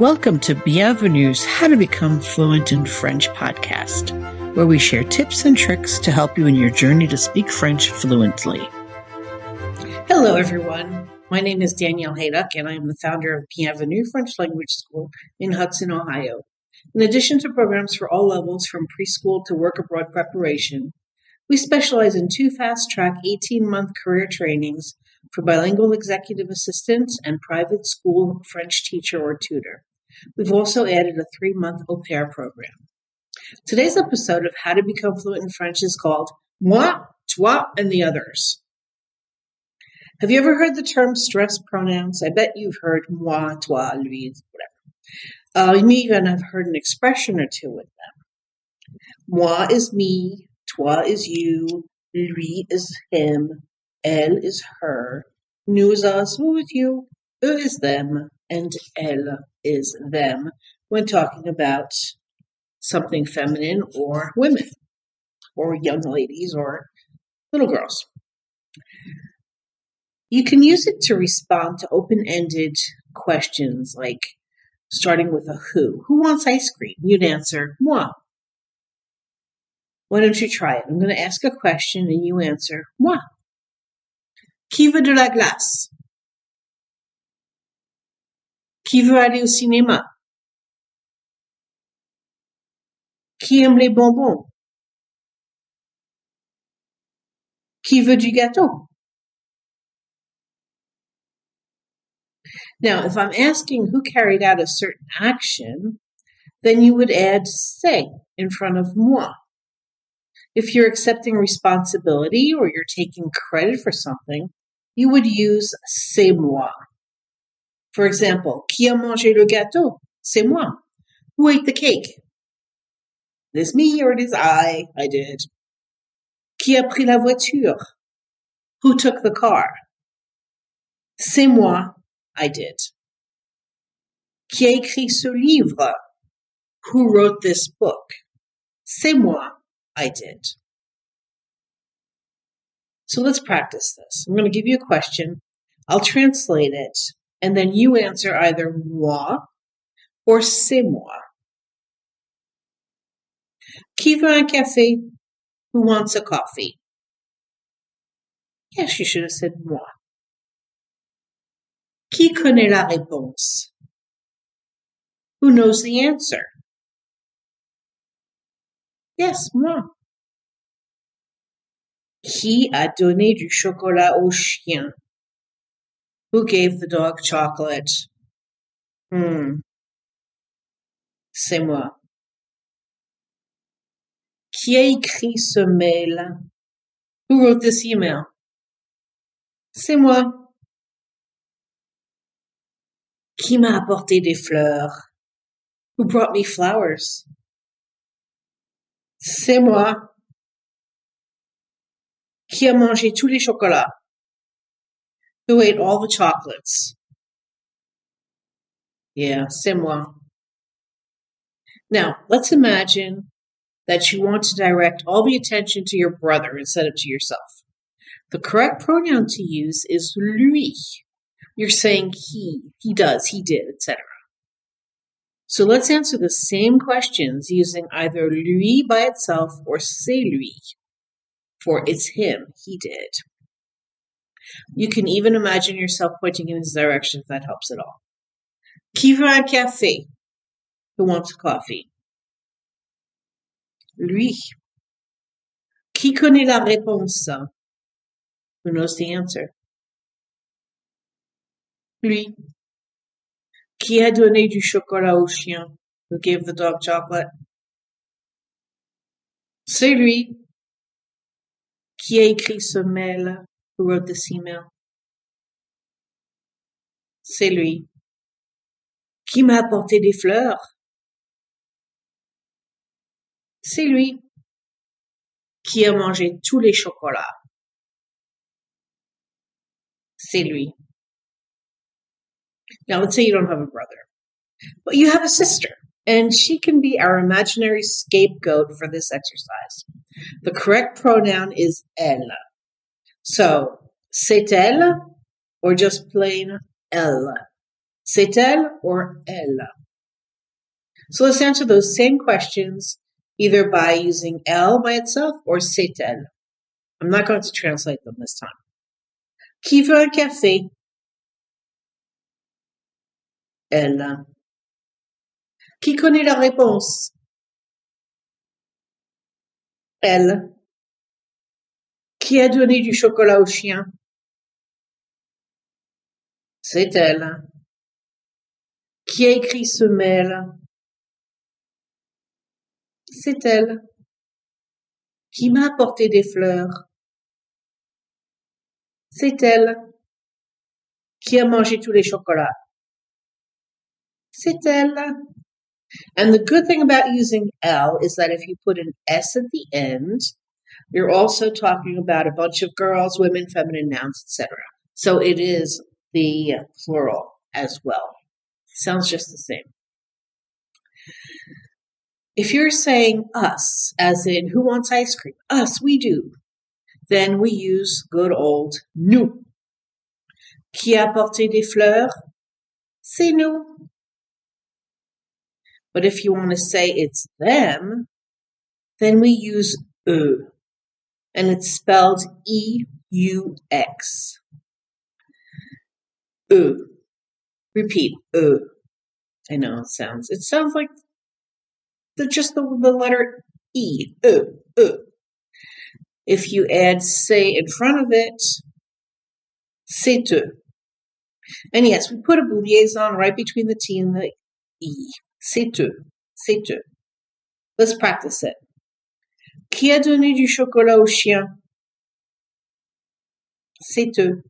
Welcome to Bienvenue's How to Become Fluent in French podcast, where we share tips and tricks to help you in your journey to speak French fluently. Hello, everyone. My name is Danielle Hayduck, and I am the founder of Bienvenue French Language School in Hudson, Ohio. In addition to programs for all levels from preschool to work abroad preparation, we specialize in 2 fast-track 18-month career trainings for bilingual executive assistants and private school French teacher or tutor. We've also added a 3-month au pair program. Today's episode of How to Become Fluent in French is called Moi, Toi, and the Others. Have you ever heard the term stress pronouns? I bet you've heard moi, toi, lui, whatever. You may even have heard an expression or two with them. Moi is me, toi is you, lui is him, elle is her, nous is us, who is you, eux is them, and elle is them when talking about something feminine or women, or young ladies or little girls. You can use it to respond to open-ended questions like starting with a who. Who wants ice cream? You'd answer, moi. Why don't you try it? I'm going to ask a question and you answer, moi. Qui veut de la glace? Qui veut aller au cinéma? Qui aime les bonbons? Qui veut du gâteau? Now, if I'm asking who carried out a certain action, then you would add c'est in front of moi. If you're accepting responsibility or you're taking credit for something, you would use c'est moi. For example, qui a mangé le gâteau? C'est moi. Who ate the cake? It is me or it is I did. Qui a pris la voiture? Who took the car? C'est moi, I did. Qui a écrit ce livre? Who wrote this book? C'est moi, I did. So let's practice this. I'm going to give you a question. I'll translate it, and then you answer either moi or c'est moi. Qui veut un café? Who wants a coffee? Yes, you should have said moi. Qui connaît la réponse? Who knows the answer? Yes, moi. Qui a donné du chocolat au chien? Who gave the dog chocolate? C'est moi. Qui a écrit ce mail? Who wrote this email? C'est moi. Qui m'a apporté des fleurs? Who brought me flowers? C'est moi. Qui a mangé tous les chocolats? Who ate all the chocolates? Yeah, c'est moi. Now, let's imagine that you want to direct all the attention to your brother instead of to yourself. The correct pronoun to use is lui. You're saying he does, he did, etc. So let's answer the same questions using either lui by itself or c'est lui, for it's him, he did. You can even imagine yourself pointing in his direction if that helps at all. Qui veut un café? Who wants a coffee? Lui. Qui connaît la réponse? Who knows the answer? Lui. Qui a donné du chocolat au chien? Who gave the dog chocolate? C'est lui. Qui a écrit ce mail? Who wrote this email? C'est lui. Qui m'a apporté des fleurs? C'est lui. Qui a mangé tous les chocolats? C'est lui. Now, let's say you don't have a brother, but you have a sister, and she can be our imaginary scapegoat for this exercise. The correct pronoun is elle. So, c'est elle, or just plain elle. C'est elle or elle. So let's answer those same questions either by using elle by itself or c'est elle. I'm not going to translate them this time. Qui veut un café? Elle. Qui connaît la réponse? Elle. Qui a donné du chocolat au chien? C'est elle. Qui a écrit ce mail? C'est elle. Qui m'a apporté des fleurs? C'est elle. Qui a mangé tous les chocolats? C'est elle. And the good thing about using elle is that if you put an S at the end, you're also talking about a bunch of girls, women, feminine nouns, etc. So it is the plural as well. Sounds just the same. If you're saying us, as in who wants ice cream? Us, we do. Then we use good old nous. Qui a apporté des fleurs? C'est nous. But if you want to say it's them, then we use eux. And it's spelled E-U-X. Eux. Repeat, eux. I know it sounds like just the letter E. Eux, eux. If you add c'est in front of it, c'est eux. And yes, we put a liaison right between the T and the E. C'est eux. C'est eux. Let's practice it. Qui a donné du chocolat au chien? C'est eux.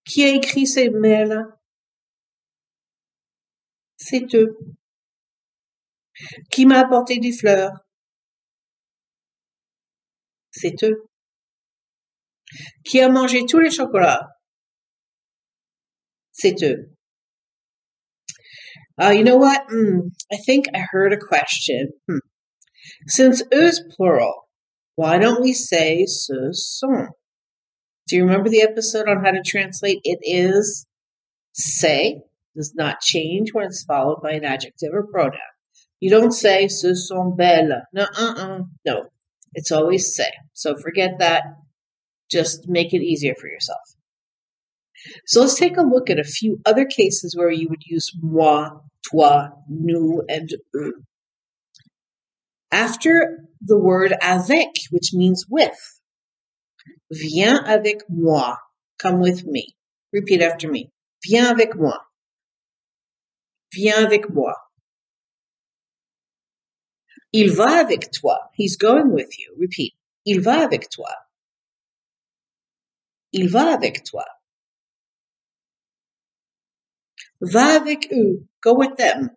Qui a écrit ces mails? C'est eux. Qui m'a apporté des fleurs? C'est eux. Qui a mangé tous les chocolats? C'est eux. You know what? I think I heard a question. Since eux is plural, why don't we say ce sont? Do you remember the episode on how to translate it is? Say does not change when it's followed by an adjective or pronoun. You don't say ce sont belles. No. It's always say. So forget that. Just make it easier for yourself. So let's take a look at a few other cases where you would use moi, toi, nous, and eux. After the word avec, which means with, viens avec moi, come with me. Repeat after me. Viens avec moi. Viens avec moi. Il va avec toi. He's going with you. Repeat. Il va avec toi. Il va avec toi. Va avec eux. Go with them.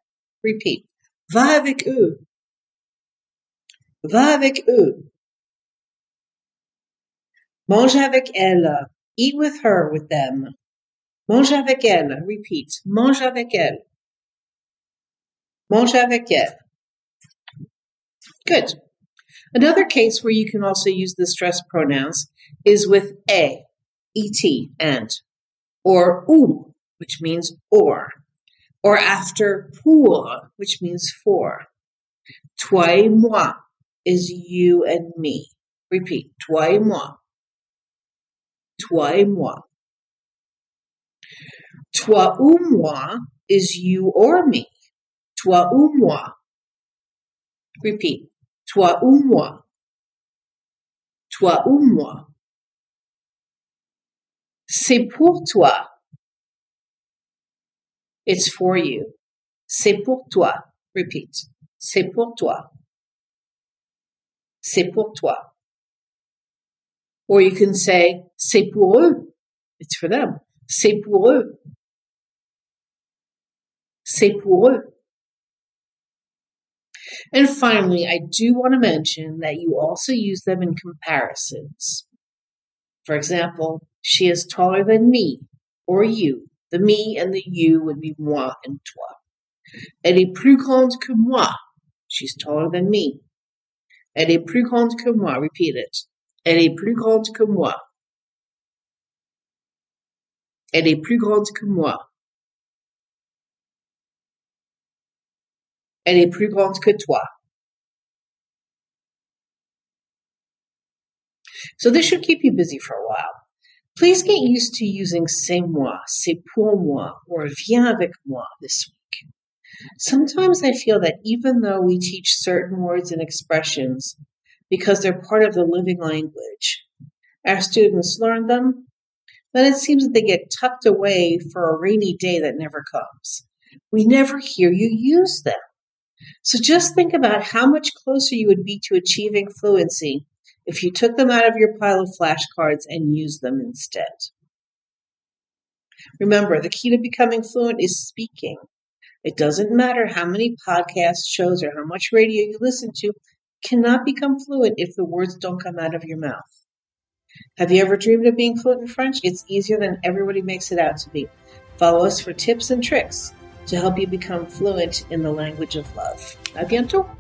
Repeat. Va avec eux. Va avec eux. Mange avec elle. Eat with her, with them. Mange avec elle. Repeat. Mange avec elle. Mange avec elle. Good. Another case where you can also use the stressed pronouns is with et, and, or ou, which means or after pour, which means for. Toi et moi is you and me. Repeat. Toi et moi. Toi et moi. Toi ou moi is you or me. Toi ou moi. Repeat. Toi ou moi. Toi ou moi. C'est pour toi. It's for you. C'est pour toi. Repeat. C'est pour toi. C'est pour toi. Or you can say, c'est pour eux. It's for them. C'est pour eux. C'est pour eux. And finally, I do want to mention that you also use them in comparisons. For example, she is taller than me, or you. The me and the you would be moi and toi. Elle est plus grande que moi. She's taller than me. Elle est plus grande que moi. Repeat it. Elle est plus grande que moi. Elle est plus grande que moi. Elle est plus grande que toi. So this should keep you busy for a while. Please get used to using c'est moi, c'est pour moi, or viens avec moi this week. Sometimes I feel that even though we teach certain words and expressions because they're part of the living language, our students learn them, then it seems that they get tucked away for a rainy day that never comes. We never hear you use them. So just think about how much closer you would be to achieving fluency if you took them out of your pile of flashcards and used them instead. Remember, the key to becoming fluent is speaking. It doesn't matter how many podcasts, shows, or how much radio you listen to, you cannot become fluent if the words don't come out of your mouth. Have you ever dreamed of being fluent in French? It's easier than everybody makes it out to be. Follow us for tips and tricks to help you become fluent in the language of love. À bientôt!